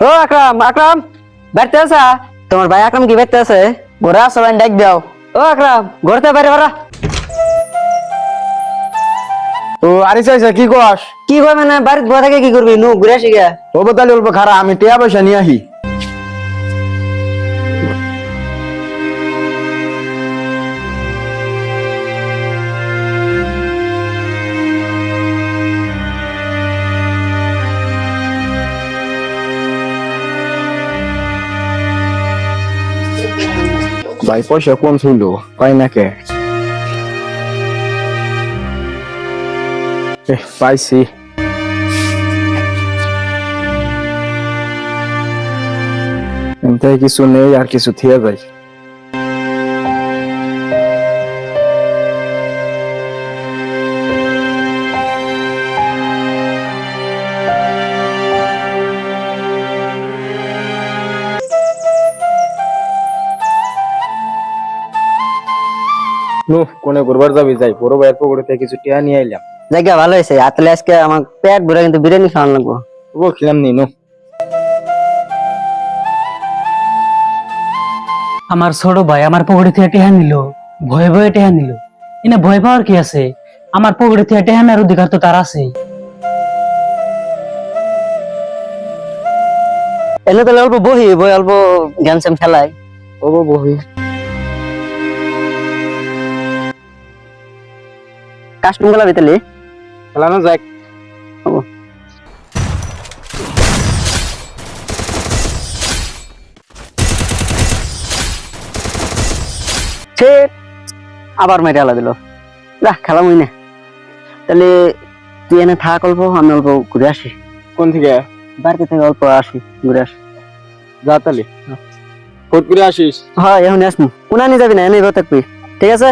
ও আকরাম আকরাম বাইরে আছে? তোমার ভাই আকরাম কি বাইরে আছে? ঘরে আসো, ডাক দাও। ও আকরাম ঘরতে বাইরে বাড়া। তো আরিস আইসা কি কস? কি কই মানে বাড়িতে বসে থেকে কি করবি? নু ঘুরে আসি গা। ও বতালি অল্প খারা, আমি টিয়া পয়সা নিয়ে আহি। ভাই পয়সা কোন ছিল পাই না কে? পাইছি। এমতাই কিছু নেই আর কিছু থিয়া যাই। কোনে ঘুরবার যাবি? যাই, বড় ভাইয়ের পকেটে থেকে কিছু টিয়া নিয়ে আইলাম। জায়গা ভালো হয়েছে, আতলে আজকে আমার পেট ভরে কিন্তু বিরিয়ানি খাওয়ানো লাগবো। ও খেলাম নি নো। আমার ছোট ভাই আমার পকেটে থেকে টেহা নিল, ভয়ে ভয়ে টেহা নিল। এনে ভয় পাওয়ার কি আছে? আমার পকেটে থেকে টেহা নেওয়ার অধিকার তো তার আছে। এলে তাহলে অল্প বহি বই অল্প গেম সেম খেলাই। ও বহি কাস্টম গুলা বিতালি খেলানো যাক। আবার মেরে আলা দিল। যা খেলাম না, তাহলে তুই এনে থাক অল্প, আমি অল্প ঘুরে আসি। কোন থেকে? বাড়িতে থেকে অল্প আসি, ঘুরে আসি। যা তালি ফোট করে আসিস। হ্যাঁ এখন আসবো, উনানি যাবি না, এনে থাকবি, ঠিক আছে?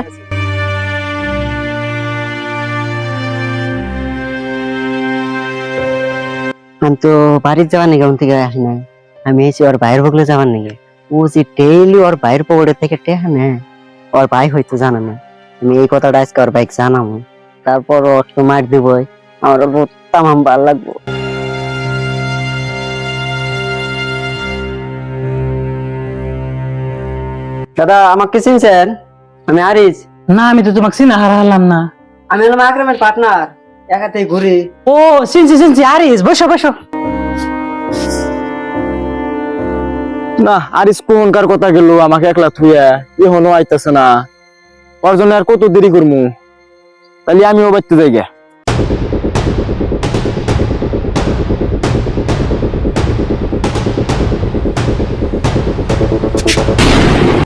আমি তো বাড়ির যাওয়ার নাকি ওখান থেকে আসি না, আমি এসে ওর ভাইয়ের বগলে যাওয়ার নাকি। ও যে ডেইলি ওর ভাইয়ের পকেটে থেকে টেহা নেয়, ওর ভাই হয়তো জানে না। আমি এই কথাটা আজকে ওর ভাইকে জানাবো, তারপর ওর তো মার দিবই, আমার অল্প তামাম ভাল লাগবো। দাদা আমাকে চিনছেন? আমি আরিস। না, আমি তো তোমাকে চিনা হারালাম না। আমি হলাম আকরামের পার্টনার, একাতেই ঘুরি। ও চিনছি চিনছি, আরিস বসো বসো। না, আরিস কোনকার কথা গেল আমাকে একলা থুইয়া, এখনো আইতাছে না। ওর জন্য আর কত দেরি করমু? তাহলে আমিও বাড়তে যাই গে।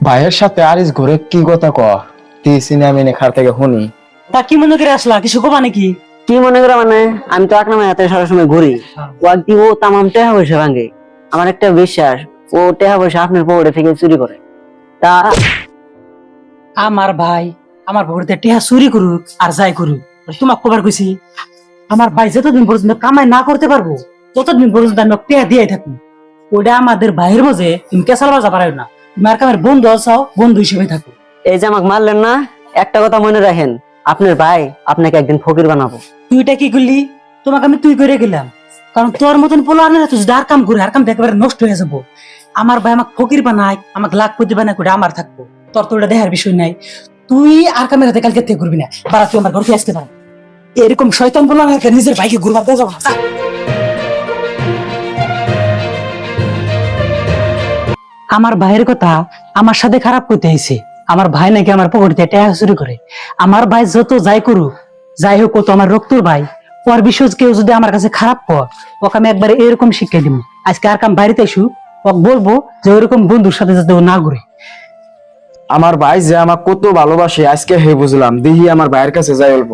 ভাইয়ের সাথে আরিস ঘরে কি কথা ক? আমি খার থেকে শুনি। তা কি মনে করে আসলা? কিছু কবা নাকি? কি মনে করে মানে, আমি তো আকরামের হাতে সবসময় ঘুরি। ও একদিন ও তামাম টেহা পয়সা ভাঙে। আমার একটা বিশ্বাস, ও টেহা পয়সা আপনার পকেটে থেকে চুরি করে। তা আমার ভাই আমার পকেটে টেহা চুরি করুক আর যাই করুক, তোমাকে কবার কইছি, আমার ভাই যতদিন পর্যন্ত কামাই না করতে পারবো ততদিন পর্যন্ত আমি টেহা দিয়ে থাকবো। ওটা আমাদের ভাইয়ের বোঝে, তুমি কেসাল বাজা পারো না। তুমি আর কামের বন্ধু আসাও, বন্ধু হিসেবে থাকো। এই যে আমাকে মারলেন না, একটা কথা মনে রাখেন, আপনার ভাই আপনাকে একদিন ফকির বানাবো। তুইটা কি করলি? তোমাকে আমি তুই করে গেলাম, কারণ তোর মতন পোলা আনে না, তুই যদি আর কাম করে আর কাম একেবারে নষ্ট হয়ে যাবো। আমার ভাই আমাকে ফকির বানায়, আমাকে লাখ কোটি বানায় করে আমার থাকবো। তোর তো ওটা দেখার বিষয় নাই। তুই আর কামের হাতে কালকে থেকে করবি না, বারা তুই আমার ঘরকে আসতে পার। এরকম শয়তান পোলা না নিজের ভাইকে ঘুরবার দিয়ে যাবো না। আমার ভাইয়ের কথা আমার সাথে খারাপ করতে আইছে। আমার ভাই নাকি আমার পকেটে টাকা চুরি করে। আমার ভাই যত যাই করুক, যাই হোক, ও তো আমার রক্তর ভাই। ওর বিষয় কেউ যদি আমার কাছে খারাপ কর, ওকে আমি একবারে এরকম শিক্ষা দিব। আজকে আর কাম বাড়িতে এসু, ওকে বলবো যে ওইরকম বন্ধুর সাথে যাতে ও না ঘুরে। আমার ভাই যে আমাকে কত ভালোবাসে আজকে হে বুঝলাম। দেখি আমার ভাইয়ের কাছে যাই অল্প।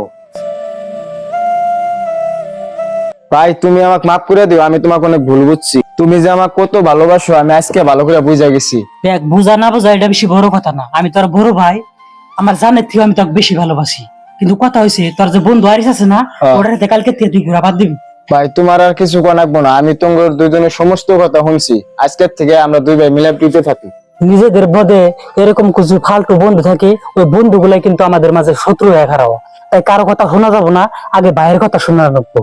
ভাই তুমি আমাকে মাফ করে দিও, আমি তোমাকে অনেক ভুল বুঝছি। তুমি যে আমাকে কত ভালোবাসো আমি আজকে ভালো করে বুঝা গেছি। দেখ, বুঝা না বোঝা এটা বেশি বড় কথা না। আমি তোর বড় ভাই, আমার জানের থেকে আমি তোকে বেশি ভালোবাসি। কিন্তু কথা হয়েছে, তোর যে বন্ধু আরিস আছে না, ওটাতে কালকে থেকে তুই ঘুরা বাদ দিবি। ভাই তোমার আর কিছু লাগবো না, আমি তোমার দুইজনের সমস্ত কথা শুনছি। আজকের থেকে আমরা দুই ভাই মিলে পিতে থাকি। নিজেদের বদে এরকম কিছু ফালতু বন্ধু থাকে, ওই বন্ধুগুলাই কিন্তু আমাদের মাঝে শত্রু হয়ে খারাপ। তাই কারো কথা শোনা যাবো না, আগে ভাইয়ের কথা শোনা রাখবো।